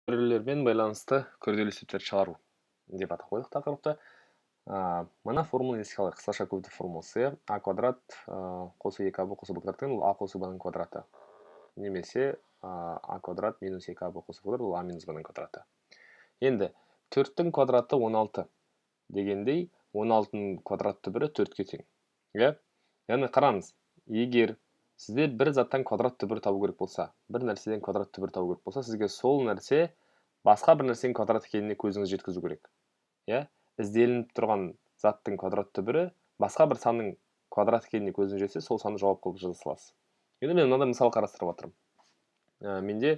Түрлермен байланысты күрделі есептерді шығару деп атап қойдық тақырыпты. Мына формуланы еске алайық. Қысқаша көбдік формуласы а квадрат қосу 2аб қосу б квадрат ол а қосу б-ның квадраты. Немесе а квадрат минус 2аб қосу б квадрат ол а минус б-ның квадраты. Енді 4-тің квадраты 16 дегендей 16-ның квадрат түбірі 4-ке тең. Яғни қараңыз, егер сізде бір заттан квадрат түбір табу керек болса, бір нәрседен квадрат түбір табу керек болса, сізге сол нәрсе басқа бір нәрсенің квадрат екеніне көзіңіз жеткізу керек. Ізделініп тұрған заттың квадрат түбірі басқа бір санның квадрат екеніне көзіңіз жетсе, сол санды жауап қылып жаза саласыз. Енді мен мынандай мысал қарастырып жатырмын. Менде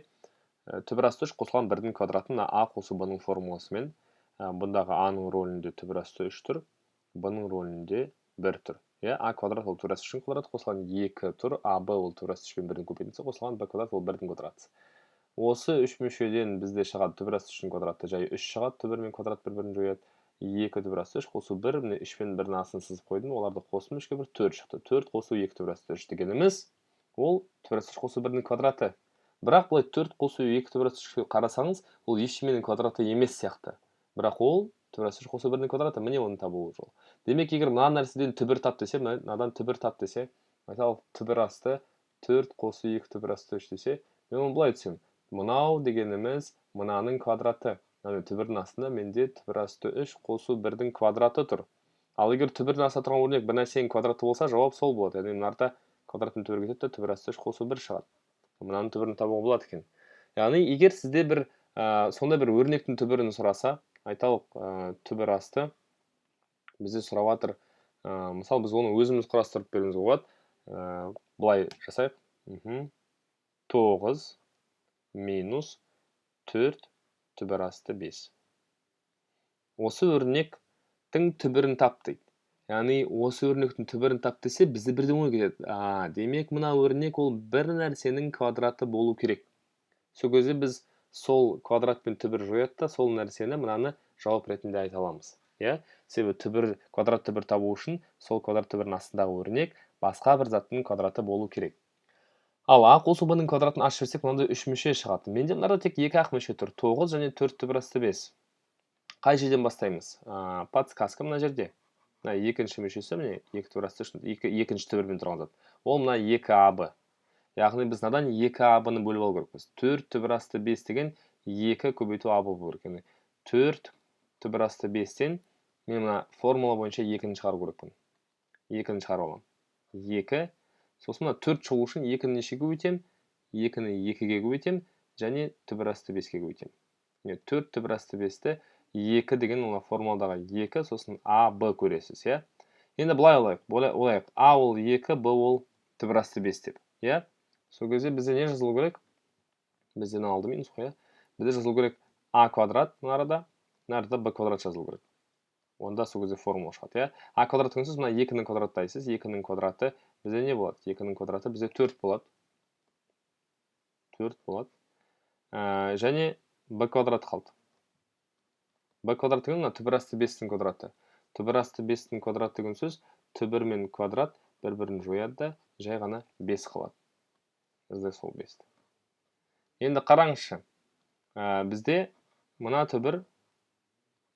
түбір асты 3 қосылған бірдің квадратын а қосу б-ның формуласымен, бұндағы а-ның рөлінде түбір асты 3 тұр, б-ның рөлінде 1 тұр. А квадрат ол түбір асты 3-дің квадраты, қосылған 2 тұр, а б ол түбір асты 3-пен 1-дің көбейтіндісі, қосылған б квадрат ол 1-дің квадраты. Осы 3 мүшеден бізде шығады түбір асты 3-дің квадраты, жай 3 шығады, түбір мен квадрат бір-бірін жояды. 2 түбір асты 3 қосу 1, міне 3 пен 1-дің астын сызып қойдым, оларды қосым 3-ке 1, 4 шықты. 4 қосу 2 түбір асты 3 дегеніміз, ол түбір асты 3 қосу 1-дің квадраты. Бірақ бұлай 4 қосу 2 түбір асты 3-ке қарасаңыз, ол ешкіменің квадраты емес сияқты. Бірақ ол түбір асты 3 қосу 1-дің квадраты, міне оның табылу жолы. Демек, егер мына нәрседен түбір тап десе, мынадан түбір тап десе, мысалы түбір асты 4 қосу 2 түбір асты 3 десе, мен оны былай түсем. Мынау дегеніміз мынаның квадраты. Түбірдің астында менде түбір асты 3 қосу 1-дің квадраты тұр. Ал егер түбірдің астында тұрған өрнек бір нәрсенің квадраты болса, жауап сол болады. Яғни мынарда квадраттың түбірі кетеді, түбір асты 3 қосу 1 шығады. Мынаның түбірін табуға болады екен. Яғни егер сізде бір сондай бір өрнектің түбірін сұраса, айталық түбір асты бізде сұрап жатыр. Мысалы біз оны өзіміз құрастырып беруіміз болады. Былай жасайық. 9 минус 4 түбір асты 5. Осы өрнектің түбірін тап дейді. Яғни осы өрнектің түбірін тап десе, бізді бірден ой кетеді. Демек, мына өрнек ол бір нәрсенің квадраты болу керек. Сол кезде біз сол квадрат пен түбір жояды да, сол нәрсені мынаны жауап ретінде айта аламыз. Себебі квадрат түбір табу үшін сол квадрат түбірінің астындағы өрнек басқа бір заттың квадраты болу керек. Ал а қосу б-ның квадратын ашып жіберсек, мынандай 3 мүше шығады. Менде мынада тек 2 ақ мүше тұр. 9 және 4 түбір асты 5. Қай жерден бастаймыз? Подсказка мына жерде. Мына екінші мүшесі, міне 2 түбір асты 3, екінші түбірмен тұрған зат. Ол мына 2аб. Яғни біз мынадан 2аб-ны бөліп алу керекпіз. 4 түбір асты 5 деген 2 көбейту а болу керек. 4 түбір асты 5-тен мен мына формула бойынша 2-ні шығару керекпін. 2-ні шығарып аламын. 2, сосын мына 4 шығу үшін 2-ні нешеге көбейтем? 2-ні 2-ге көбейтем, және түбір асты 5-ге көбейтем. 4 түбір асты 5-ті 2 деген мына формуладағы 2, сосын а, б көресіз, Енді былай олайық. А ол 2, б ол түбір асты 5 деп. Сол кезде бізде не жазылу керек? Бізден алды минус қоя. Бізде жазылу керек а квадрат мынарада б квадрат жазылу керек. Онда сол кезде формула шығады, А квадрат деген сөз мына 2-ның квадраттайсыз. 2-ның квадраты бізде не болады? 2-ның квадраты бізде 4 болады. 4 болады. Және б квадрат қалды. Б квадрат деген мына түбір асты 5-тің квадраты. Түбір асты 5-тің квадраты деген сөз түбір мен квадрат бір-бірін жояды да, жай ғана 5 қалады. Бізде сол 5-ті. Енді қараңызшы. Бізде мына түбірді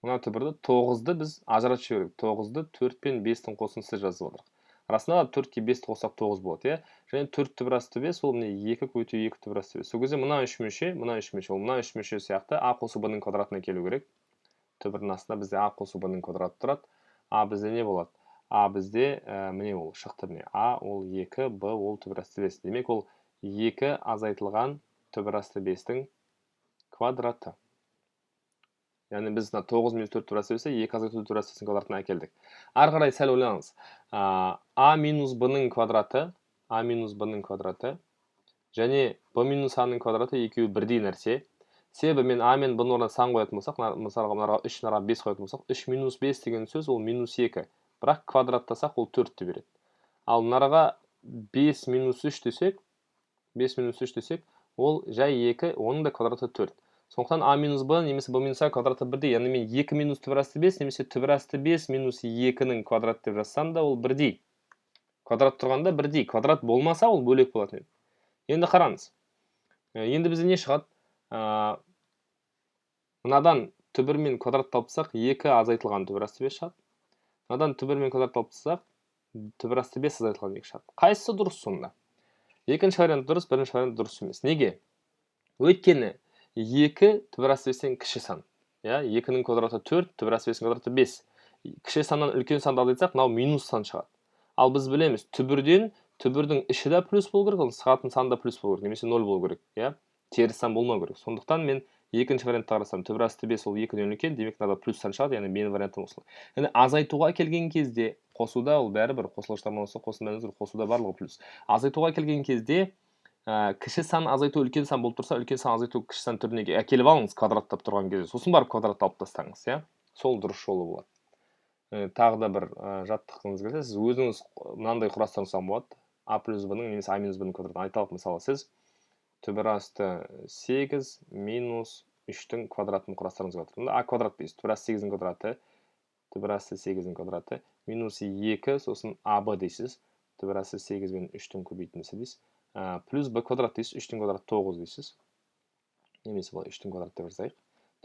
9-ды біз ажыратып жібердік. 9-ды 4 пен 5-тің қосындысы жазып отырық. Расында 4-ке 5-ті қоссақ 9 болады, Және 4 түбір асты 5, ол міне 2 көбейту 2 түбір асты 5. Сол кезде мына 3 мүше сияқты а қосу б-ның квадратына келу керек. Түбірдің астында бізде а қосу б-ның квадраты тұрады. А бізде не болады? А бізде міне ол шықты міне. А ол 2, б ол түбір асты 5. Демек ол 2 азайтылған түбір асты 5-тің квадраты. Яғни біз 9 минус 4 түбір асты 5-те 2 азайтылған түбір асты 5-тің квадратына әкелдік. Ары қарай сәл ойлаңыз. А минус б-ның квадраты және б минус а-ның квадраты екеуі бірдей нәрсе. Себебі мен а мен б-ның орнына сан қоятын болсақ, мысалға мынарға 3, мынарға 5 қоятын болсақ, 3 минус 5 деген сөз ол минус 2. Бірақ квадраттасақ ол 4-ті береді. Ал мынарға 5 минус 3 десек, ол жай 2, оның да квадраты 4. Сондықтан а минус б немесе б минус а квадраты бірдей. Яғни мен 2 минус түбір асты 5 немесе түбір асты 5 минус 2-ның квадрат деп жазсам да ол бірдей. Квадрат тұрғанда бірдей. Квадрат болмаса ол бөлек болатын еді. Енді қараңыз. Енді бізде не шығады? Мынадан түбір мен квадрат тапсақ, 2 азайтылған түбір асты 5 шығады. Мынадан түбір мен квадрат тапсақ, түбір асты 5 азайтылған 2 шығады. Қайсысы дұрыс сонда? Екінші вариант дұрыс, бірінші вариант дұрыс емес. Неге? Өйткені 2 түбір асты 5-тен кіші сан. 2-нің квадраты 4, түбір асты 5-нің квадраты 5. Кіші саннан үлкен санды азайтсақ, мынау минус сан шығады. Ал біз білеміз, түбірдің іші да плюс болу керек, шығатын сан да плюс болу керек, немесе 0 болу керек. Теріс сан болмау керек. Сондықтан мен екінші вариантты қарасам, түбір асты 5 ол 2-ден үлкен, демек мынада плюс сан шығады, яғни менің вариантым осылай. Яғни азайтуға келген кезде қосуда ол бәрібір қосылғыштармен болса қосуда барлығы плюс. Азайтуға келген кезде кіші сан азайту үлкен сан болып тұрса, үлкен сан азайту кіші сан түріне әкеліп алыңыз квадраттап тұрған кезде, сосын барып квадрат алып тастаңыз, сол дұрыс жолы болады. Тағы да бір жаттықыңыз келсе, сіз өзіңіз мынандай құрастырсаңыз болады. А плюс b-ның немесе а минус b-ның квадратын айталық, мысалы сіз түбір асты 8 минус 3-тің квадратын құрастырыңыз жатыр. А квадрат дейсіз, түбір асты 8-дің квадраты, түбір асты 8-дің квадраты, минус 2, сосын аб дейсіз, түбір асты 8 мен 3-тің көбейтіндісі дейсіз, плюс b квадрат дейсіз, 3-тің квадраты 9 дейсіз, немесе бұл 3-тің квадраты деп жазайық.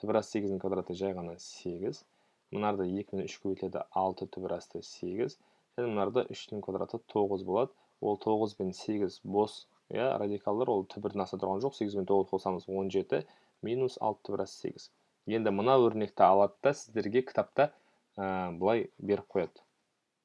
Түбір асты 8-дің квадраты жай ғана 8, мынарда 2 мен 3 көбейтіледі 6, түбір асты 8, және мынарда 3-тің квадраты 9 болады. Ол 9 мен 8 бос, радикалдар, ол түбірдің аса тұрған жоқ, 8 мен 9 қосамыз 17, минус 6 түбір асты 8. Енді мына өрнекті алады да сіздерге кітапта бұлай беріп қояды.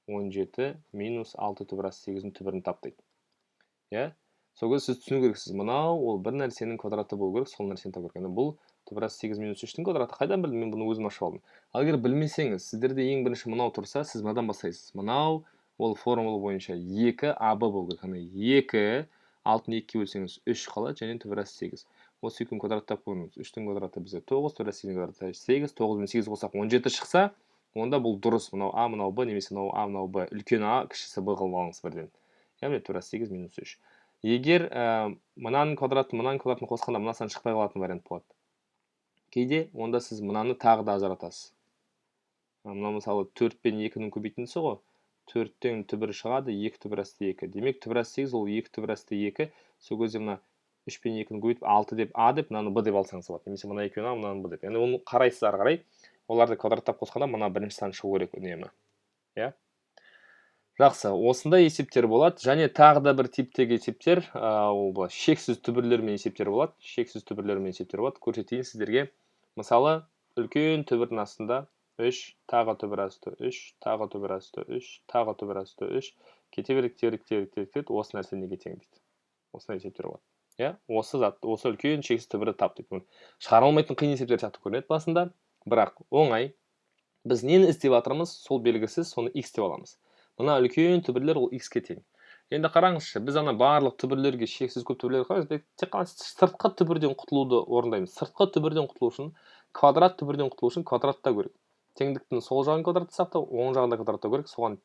17 минус 6 түбір асты 8-дің түбірін тап дейді. Сол кезде сіз түсіну керексіз, мынау ол бір нәрсенің квадраты болу керек, сол нәрсені табу керек. Бұл түбір асты 8 минус 3-тің квадраты қайдан білдім, мен бұны өзім ашып алдым. Ал егер білмесеңіз, сіздерде ең бірінші мынау тұрса, сіз мынадан бастайсыз. Мынау ол формула бойынша 2 АБ болу керек. 2 6-ны 2-ге бөлсеңіз 3 қалады, және түбір асты 8. Осы екеуін квадраттап қойыңыз. 3-тің квадраты бізде 9, түбір асты 8-дің квадраты 8, 9 мен 8 қосақ 17 шықса, онда бұл дұрыс. Мынау А, мынау Б, немесе мынау А, мынау Б. Үлкен А, кішісі Б қылып алыңыз бірден. Яғни түбір асты 8 минус 3. Егер мынаның квадратын қосқанда мына сан шықпай қалатын вариант болады. Кейде онда сіз мынаны тағы да ажыратасыз. Мына мысалы 4 пен 2-нің көбейтіндісі ғой. 4-тен түбір шығады, 2 түбір асты 2. Демек түбір асты 8 ол 2 түбір асты 2. Сол кезде мына 3 пен 2-ні көбейтіп 6 деп А деп, мынаны Б деп алсаңыз болады. Немесе мына екеуін А, мынаны Б деп. Яғни оны қарайсыз ары қарай. Оларды квадраттап қосқанда мына бірінші сан шығу керек үнемі. Жақсы, осындай есептер болады. Және тағы да бір типтегі есептер, ол шексіз түбірлермен есептер болады. Шексіз түбірлермен есептер болады. Көрсетейін сіздерге. Мысалы, үлкен түбірдің астында 3, тағы түбір асты 3, тағы түбір асты 3, тағы түбір асты 3, кете берік, осы нәрсе неге тең дейді. Осындай есептер болады. Осы үлкен шексіз түбірді тап дейді. Шығара алмайтын қиын есептер сияқты көрінеді басында, бірақ оңай. Біз нені іздеп жатырмыз, сол белгісіз, соны x деп аламыз. Мына үлкен түбірлер ол x-ке тең. Енді қараңызшы, біз ана барлық түбірлерге, шексіз көп түбірлерге қараймыз, тек қана сыртқы түбірден құтылуды орындаймыз. Сыртқы түбірден құтылу үшін, квадрат түбірден құтылу үшін квадраттау керек. Теңдіктің сол жағын квадратты сақтау, оң жағында квадраттау керек, соған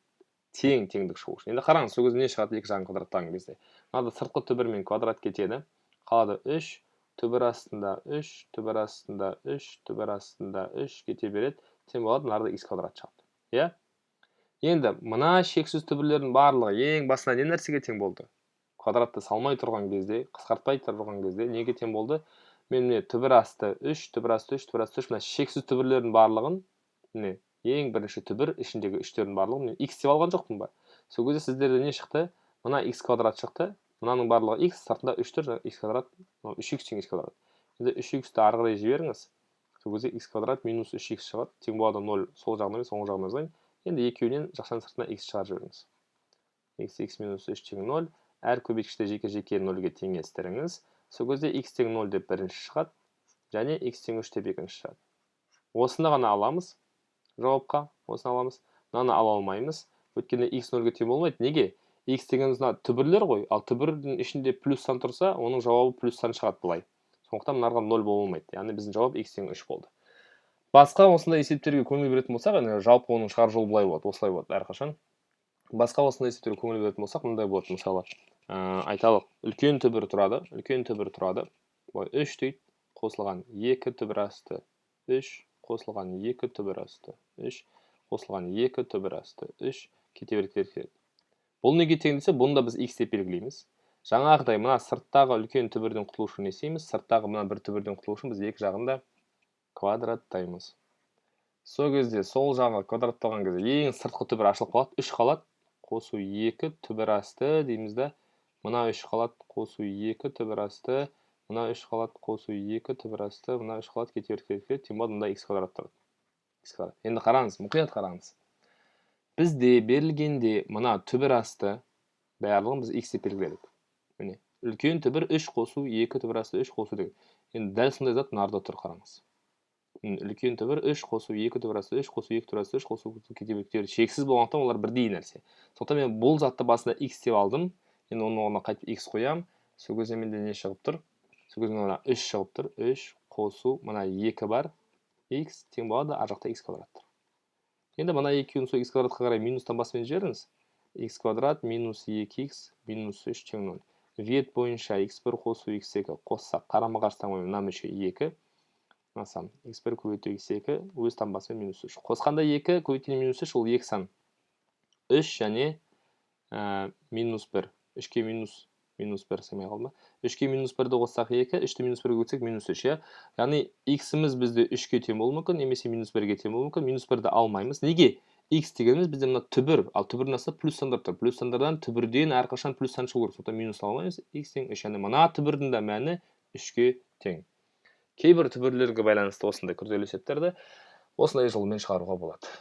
тең теңдік шығу үшін. Енді қараңыз, сол кезде не шығады екі жағын квадраттаған кезде. Мынада сыртқы түбірмен квадрат кетеді. Қалады 3, түбір астында 3, түбір астында 3, түбір астында 3 кете береді. Тең болады, мынада x квадрат шығады. Енді мына шексіз түбірлердің барлығы ең басына не нәрсеге тең болды? Квадратты салмай тұрған кезде, қысқартпай тұрған кезде неге тең болды? Мен міне түбір асты 3, түбір асты 3, түбір асты 3, мына шексіз түбірлердің барлығын, міне ең бірінші түбір ішіндегі 3-тердің барлығын мен x деп алған жоқпын ба? Сол кезде сіздерде не шықты? Мына x квадрат шықты. Мынаның барлығы x, сыртында 3-тер, x квадрат, 3x тең x квадрат. Енді 3x-ті ары қарай жіберіңіз. Сол кезде x квадрат минус 3x шығады. Тең болады 0, сол жағына емес, оң жағына жазайын. Енді екеуінен жақшаның сыртына x шығарып жіберіңіз. x минус 3 тең 0. Әр көбейткішті жеке-жеке 0-ге теңестіріңіз. Сол кезде x тең 0 деп бірінші шығады, және x тең 3 деп екінші шығады. Осыны ғана аламыз. Жауапқа осыны аламыз. Мынаны ала алмаймыз. Өйткені x 0-ге тең болмайды. Неге? X дегеніміз түбірлер ғой, ал түбірдің ішінде плюс сан тұрса, оның жауабы плюс сан шығады былай. Сондықтан мынарға 0 болмайды. Яғни біздің жауап x тең 3 болды. Басқа осындай есептерге көңіл беретін болсақ, жалпы оның шығар жолы былай болады, осылай болады әрқашан. Басқа осындай есептерге көңіл беретін болсақ, мындай болады, мысалы, айталық, үлкен түбір тұрады. 3 дейді, қосылған 2 түбір асты 3, қосылған 2 түбір асты 3, қосылған 2 түбір асты 3, кете береді. Бұл неге тең десе, бұны да біз x деп белгілейміз. Жаңағыдай мына сырттағы үлкен түбірден құтылу үшін не істейміз? Сырттағы мына бір түбірден құтылу үшін біз екі жағында квадраттаймыз. Сол кезде сол жағы квадратталған кезде ең сыртқы түбір ашылып қалады, 3 қалады. Қосу 2 түбір асты дейміз да. Мына 3 қалады, қосу 2 түбір асты. Мына 3 қалады, қосу 2 түбір асты. Мына 3 қалады, кете береді. Тең болады мында x квадрат тұрады. Енді қараңыз, мұқият қараңыз. Бізде берілгенде мына түбір асты барлығын біз x деп белгіледік. Міне, үлкен түбір 3 қосу 2 түбір асты 3 қосу деген. Енді дәл сондай зат мынарда тұр, қараңыз. Үлкен түбір 3 қосу 2 түбір асты 3 қосу 2 түбір асты 3 қосу кете береді. Шексіз болғандықтан олар бірдей нәрсе. Сондықтан мен бұл затты басында x деп алдым. Енді оның орнына қайтып x қоям. Сол кезде менде не шығып тұр? Сол кезде мына 3 шығып тұр. 3 қосу мына 2 бар. X тең болады, ар жақта x квадрат. Енді мына екеуін сол x квадратқа қарай минустан басымен жіберіңіз. X квадрат минус 2x минус 3 тең 0. Вет бойынша x1 қосу x2 қоссақ қарама-қарсы мына мүше 2. Насам x1 көбейту x2 өз таңбасымен минус 3. Қосқанда 2 көбейткен минус 3 ол 2 сан. 3 және минус 1. 3-ке минус 1 сәймей қалды ма? 3-ке минус 1-ді қоссақ 2, 3-ті минус 1-ге көтсек минус 3. Яғни x-іміз бізде 3-ке тең болуы мүмкін, немесе минус 1-ге тең болуы мүмкін. Минус 1-ді алмаймыз. Неге? X дегеніміз бізде мына түбір, ал түбірдің астында плюс сандар тұр. Плюс сандардан түбірден әрқашан плюс сан шығу керек. Сондықтан минус алмаймыз. X тең 3. Яғни мына түбірдің де мәні 3-ке тең. Кейбір түбірлерге байланысты осындай күрделі есептерді осындай жолмен шығаруға болады.